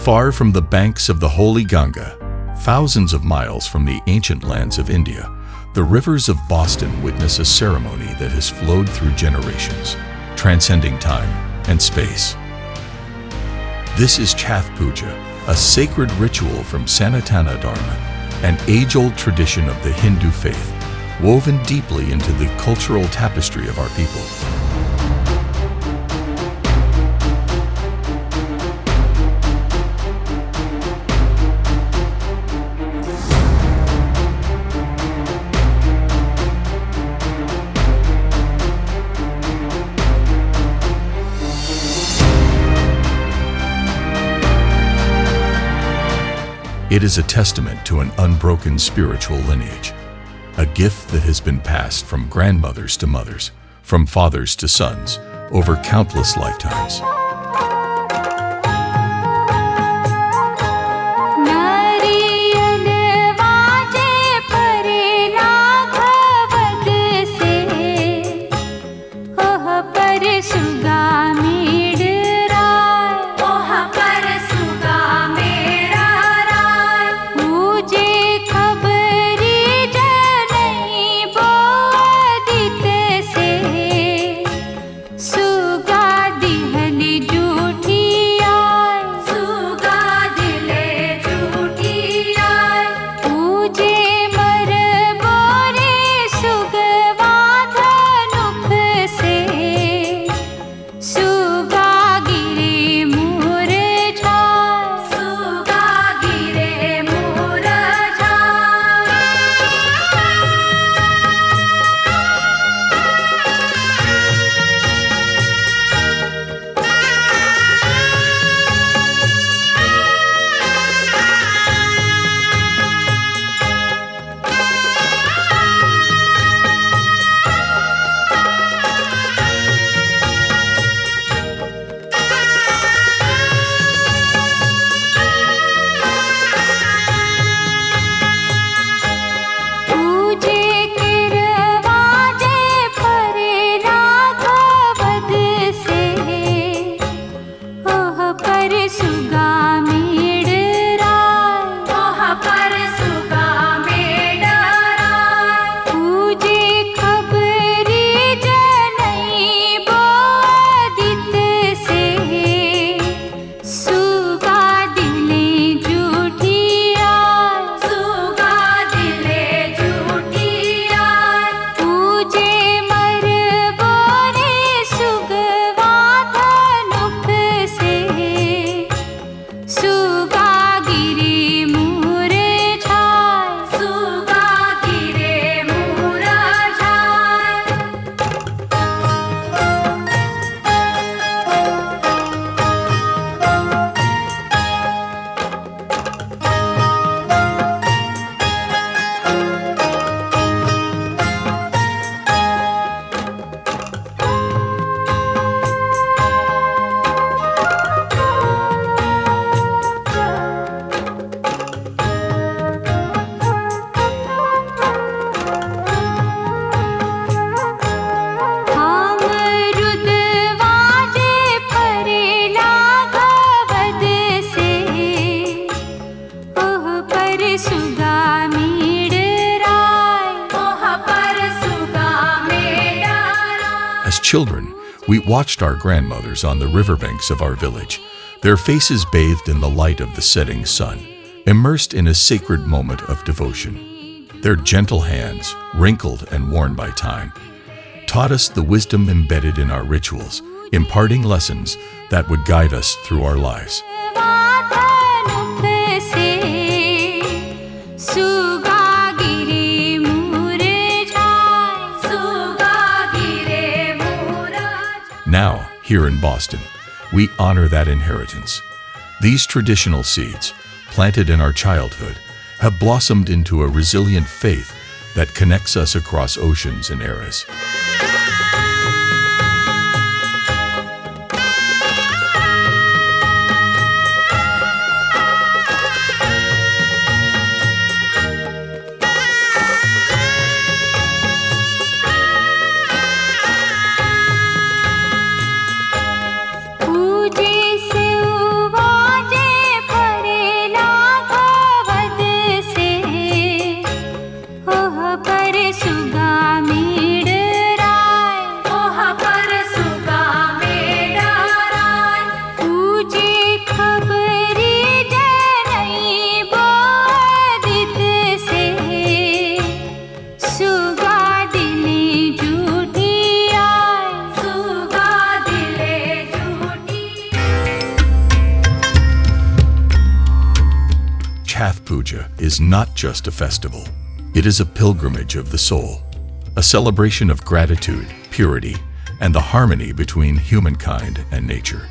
Far from the banks of the holy Ganga, thousands of miles from the ancient lands of India, the rivers of Boston witness a ceremony that has flowed through generations, transcending time and space. This is Chhath Puja, a sacred ritual from Sanatana Dharma, an age-old tradition of the Hindu faith, woven deeply into the cultural tapestry of our people. It is a testament to an unbroken spiritual lineage, a gift that has been passed from grandmothers to mothers, from fathers to sons, over countless lifetimes. As children, we watched our grandmothers on the riverbanks of our village, their faces bathed in the light of the setting sun, immersed in a sacred moment of devotion. Their gentle hands, wrinkled and worn by time, taught us the wisdom embedded in our rituals, imparting lessons that would guide us through our lives. Now, here in Boston, we honor that inheritance. These traditional seeds, planted in our childhood, have blossomed into a resilient faith that connects us across oceans and eras. Kath Puja is not just a festival. It is a pilgrimage of the soul, a celebration of gratitude, purity, and the harmony between humankind and nature.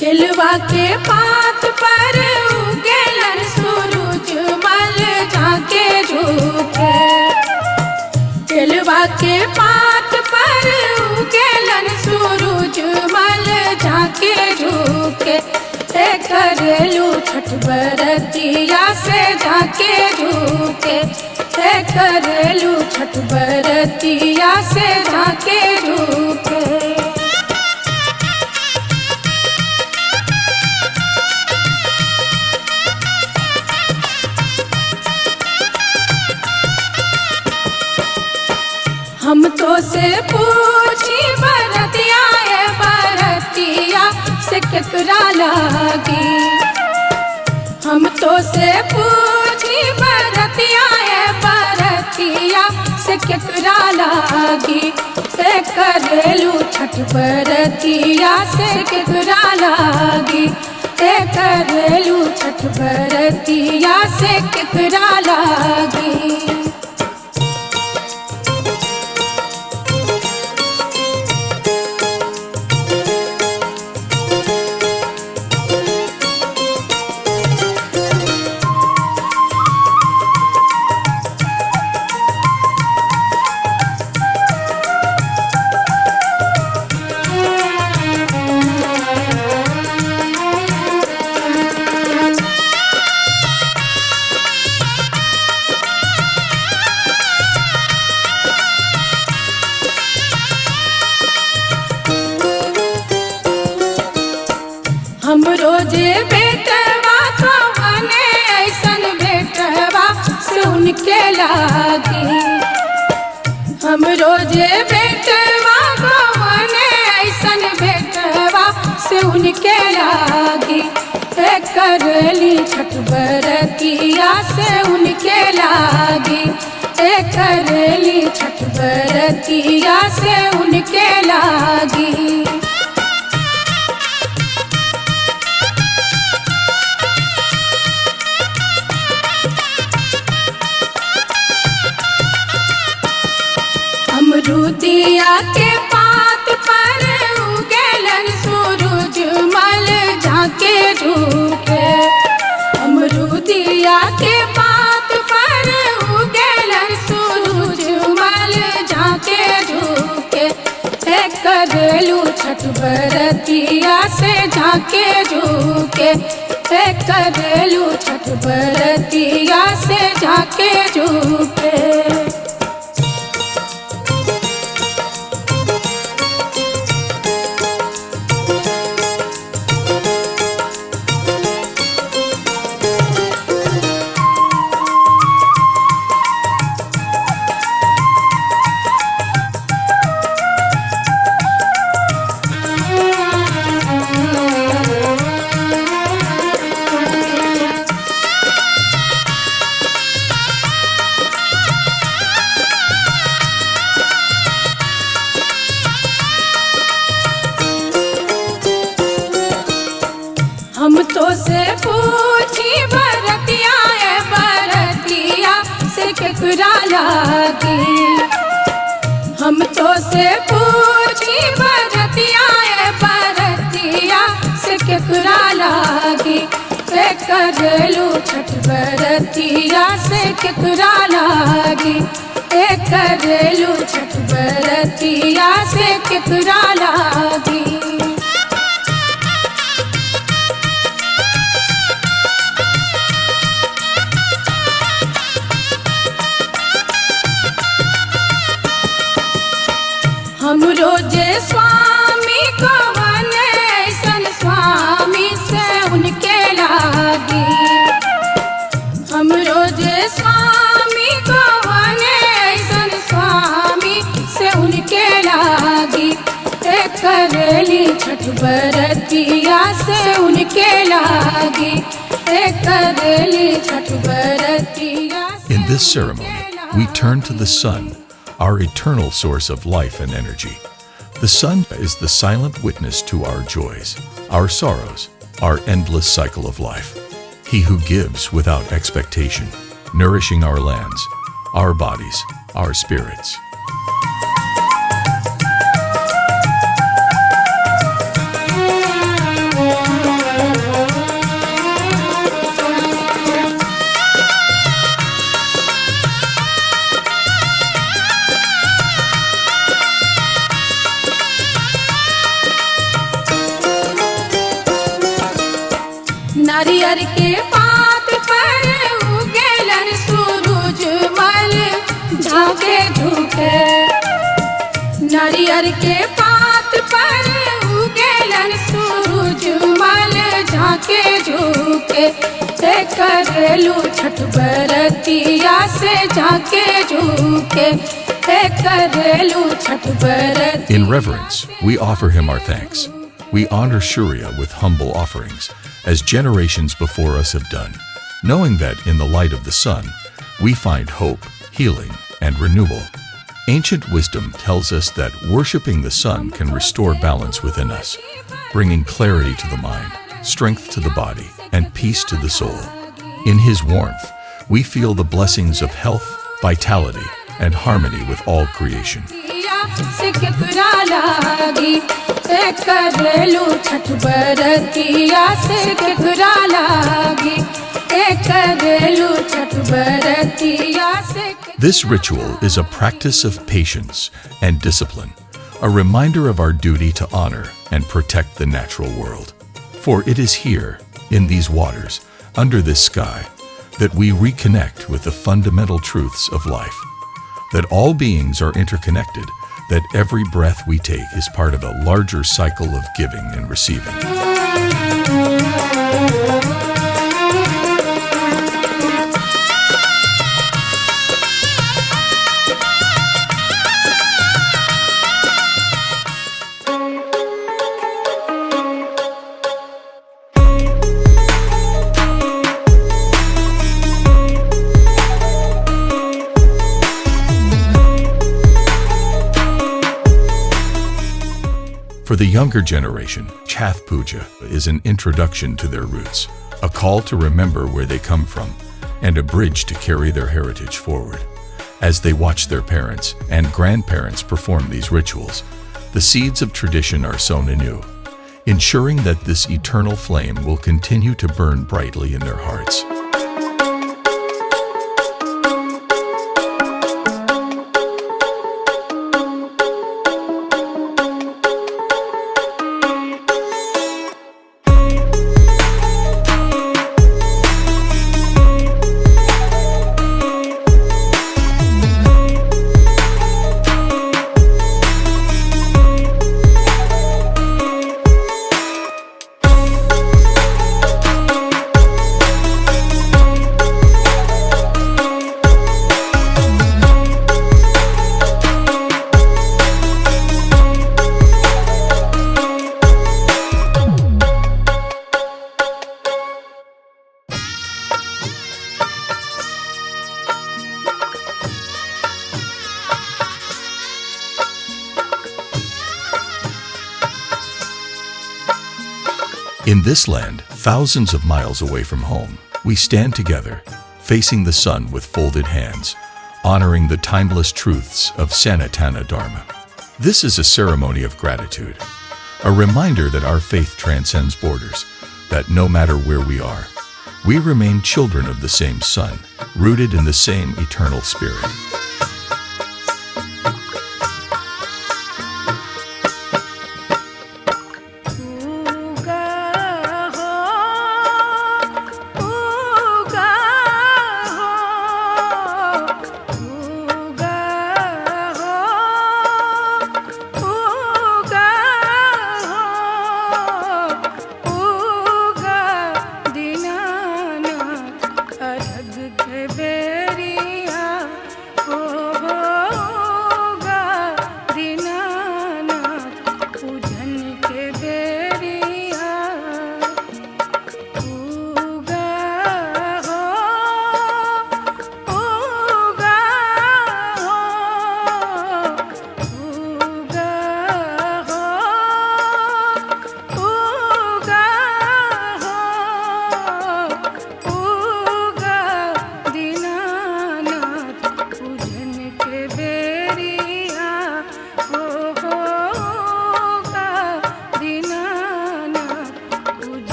केलवा के पात पर उगेलन सूरज मल झाके झुके। केलवा के पात पर उगेलन सूरज मल झाके झुके। करेलू छठ बरतिया से झाके झुके। करेलू छठ बरतिया से झाके झुके। हम तो से पूछी बरतिया है बरतिया से केकरा लागी। हम तो से पूछी बरतिया है बरतिया से केकरा लागी। करेलू छठ बरतिया से केकरा लागी। करेलू छठ बरतिया से केकरा लागी। हम रोजे बेटवा कवने ऐसन बेटवा से उनके लागी। हम रोजे बेटवा कवने ऐसन बेटवा से उनके लागी। करेली छठ बरतिया से उनके लागी। करेली छठ बरतिया से उनके लागी। अमरूदिया के पात पर उगेलन सूरज मल झाके झुके। अमरूदिया के पात पर उगेलन सूरज मल झाके झुके। करेलू छठ बरतिया से झाके झुके। करेलू छठ बरतिया से झाके झुके। हम तो से पूछी बरतिया है बरतिया से केकरा लागी। हम तो से पूछी बरतिया है बरतिया से केकरा लागी। करेलू छठ बरतिया से केकरा लागी। करेलू छठ बरतिया से केकरा लागी। हम रोजे करेली छठ बरतिया से उनके लागी करेली छठ बरतिया। In this ceremony, we turn to the sun, our eternal source of life and energy. The sun is the silent witness to our joys, our sorrows, our endless cycle of life. He who gives without expectation, nourishing our lands, our bodies, our spirits. नारियर के पात पर उगेलन सूरज मल झाके झुके। नारियर के पात पर उगेलन सूरज मल झाके झुके। करेलू छठ बरतिया से झाके झुके करेलू छठ बरतिया। In reverence, we offer him our thanks. We honor Surya with humble offerings, as generations before us have done, knowing that in the light of the sun, we find hope, healing, and renewal. Ancient wisdom tells us that worshiping the sun can restore balance within us, bringing clarity to the mind, strength to the body, and peace to the soul. In his warmth, we feel the blessings of health, vitality, and harmony with all creation. करेलू छठ बरतिया से केकरा लागी करेलू छठ बरतिया से। This ritual is a practice of patience and discipline, a reminder of our duty to honor and protect the natural world. For it is here, in these waters, under this sky, that we reconnect with the fundamental truths of life, that all beings are interconnected, that every breath we take is part of a larger cycle of giving and receiving. For the younger generation, Chhath Puja is an introduction to their roots, a call to remember where they come from, and a bridge to carry their heritage forward. As they watch their parents and grandparents perform these rituals, the seeds of tradition are sown anew, ensuring that this eternal flame will continue to burn brightly in their hearts. In this land, thousands of miles away from home, we stand together, facing the sun with folded hands, honoring the timeless truths of Sanatana Dharma. This is a ceremony of gratitude, a reminder that our faith transcends borders, that no matter where we are, we remain children of the same sun, rooted in the same eternal spirit.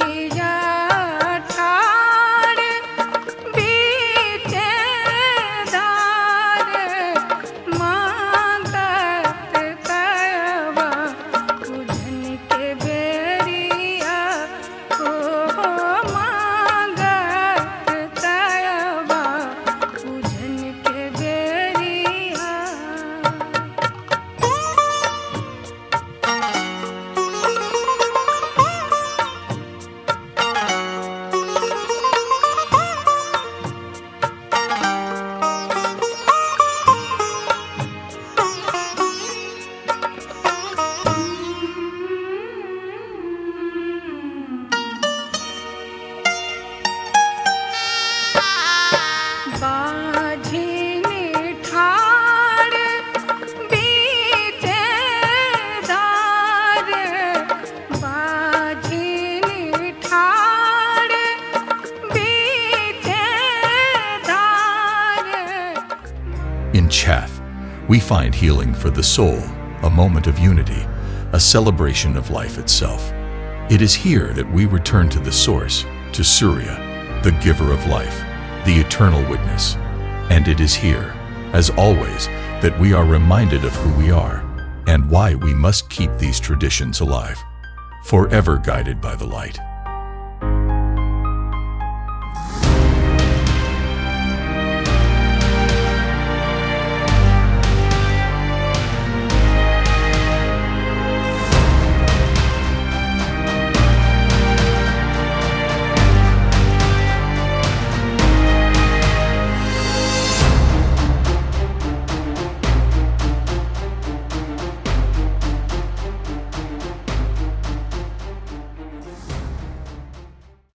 भैया ठाड़ बीचे दार मांगत तयवा पूजन के बेरिया हो मांगत तयवा पूजन के बेरिया। बाझिनी ठाड़ बीचे दार बाझिनी ठाड़ बीचे दार। In Chath, we find healing for the soul, a moment of unity, a celebration of life itself. It is here that we return to the source, to Surya, the giver of life, the eternal witness. And it is here, as always, that we are reminded of who we are and why we must keep these traditions alive, forever guided by the light.